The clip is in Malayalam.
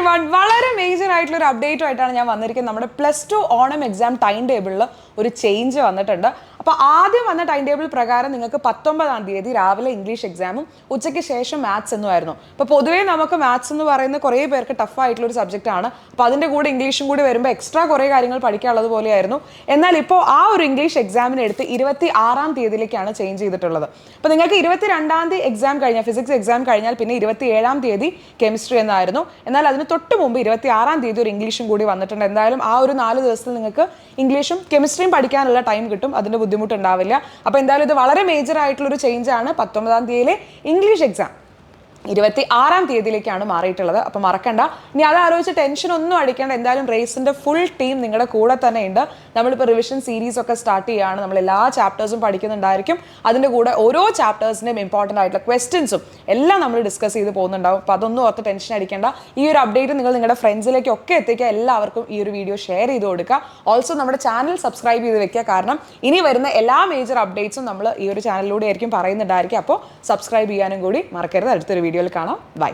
എവരിവൺ, വളരെ മേജർ ആയിട്ടുള്ള ഒരു അപ്ഡേറ്റുമായിട്ടാണ് ഞാൻ വന്നിരിക്കുന്നത്. നമ്മുടെ +2 ഓണം എക്സാം ടൈം ടേബിളിൽ ഒരു ചേഞ്ച് വന്നിട്ടുണ്ട്. അപ്പോൾ ആദ്യം വന്ന ടൈം ടേബിൾ പ്രകാരം നിങ്ങൾക്ക് 19-ാം തീയതി രാവിലെ ഇംഗ്ലീഷ് എക്സാമും ഉച്ചയ്ക്ക് ശേഷം മാത്സ് എന്നുമായിരുന്നു. അപ്പോൾ പൊതുവേ നമുക്ക് മാത്സ് എന്ന് പറയുന്ന കുറേ പേർക്ക് ടഫ് ആയിട്ടുള്ള ഒരു സബ്ജക്റ്റ് ആണ്. അപ്പോൾ അതിൻ്റെ കൂടെ ഇംഗ്ലീഷും കൂടി വരുമ്പോൾ എക്സ്ട്രാ കുറേ കാര്യങ്ങൾ പഠിക്കാനുള്ളത് പോലെയായിരുന്നു. എന്നാൽ ഇപ്പോൾ ആ ഒരു ഇംഗ്ലീഷ് എക്സാമിന് എടുത്ത് 26-ാം തീയതിയിലേക്കാണ് ചേഞ്ച് ചെയ്തിട്ടുള്ളത്. അപ്പോൾ നിങ്ങൾക്ക് 22-ാം തീയതി എക്സാം കഴിഞ്ഞാൽ, ഫിസിക്സ് എക്സാം കഴിഞ്ഞാൽ പിന്നെ 27-ാം തീയതി കെമിസ്ട്രി എന്നായിരുന്നു. എന്നാൽ അതിന് തൊട്ട് മുമ്പ് 26-ാം തീയതി ഒരു ഇംഗ്ലീഷും കൂടി വന്നിട്ടുണ്ട്. എന്തായാലും ആ ഒരു 4 ദിവസത്തിൽ നിങ്ങൾക്ക് ഇംഗ്ലീഷും കെമിസ്ട്രിയും പഠിക്കാനുള്ള ടൈം കിട്ടും. അതിൻ്റെ ബുദ്ധിമുട്ടുണ്ടാവില്ല. അപ്പോൾ എന്തായാലും ഇത് വളരെ മേജർ ആയിട്ടുള്ളൊരു ചേഞ്ചാണ്. 19-ാം തീയതിയിലെ ഇംഗ്ലീഷ് എക്സാം 26-ാം തീയതിയിലേക്കാണ് മാറിയിട്ടുള്ളത്. അപ്പോൾ മറക്കണ്ട. ഇനി അതാലോചിച്ച് ടെൻഷൻ ഒന്നും അടിക്കേണ്ട. എന്തായാലും റേസിൻ്റെ ഫുൾ ടീം നിങ്ങളുടെ കൂടെ തന്നെ ഉണ്ട്. നമ്മളിപ്പോൾ റിവിഷൻ സീരീസ് ഒക്കെ സ്റ്റാർട്ട് ചെയ്യുകയാണ്. നമ്മൾ എല്ലാ ചാപ്റ്റേഴ്സും പഠിക്കുന്നുണ്ടായിരിക്കും. അതിൻ്റെ കൂടെ ഓരോ ചാപ്റ്റേഴ്സിൻ്റെയും ഇമ്പോർട്ടൻ്റ് ആയിട്ടുള്ള ക്വസ്റ്റ്യൻസും എല്ലാം നമ്മൾ ഡിസ്കസ് ചെയ്ത് പോകുന്നുണ്ടാവും. അപ്പോൾ അതൊന്നും ഓർത്ത് ടെൻഷൻ അടിക്കേണ്ട. ഈ ഒരു അപ്ഡേറ്റ് നിങ്ങൾ നിങ്ങളുടെ ഫ്രണ്ട്സിലേക്കൊക്കെ എത്തിക്കുക. എല്ലാവർക്കും ഈ ഒരു വീഡിയോ ഷെയർ ചെയ്ത് കൊടുക്കുക. ഓൾസോ നമ്മുടെ ചാനൽ സബ്സ്ക്രൈബ് ചെയ്ത് വെക്കുക. കാരണം ഇനി വരുന്ന എല്ലാ മേജർ അപ്ഡേറ്റ്സും നമ്മൾ ഈ ഒരു ചാനലിലൂടെ ആയിരിക്കും പറയുന്നുണ്ടായിരിക്കും. അപ്പോൾ സബ്സ്ക്രൈബ് ചെയ്യാനും കൂടി മറക്കരുത്. അടുത്തൊരു വീഡിയോയിൽ കാണാം. ബൈ.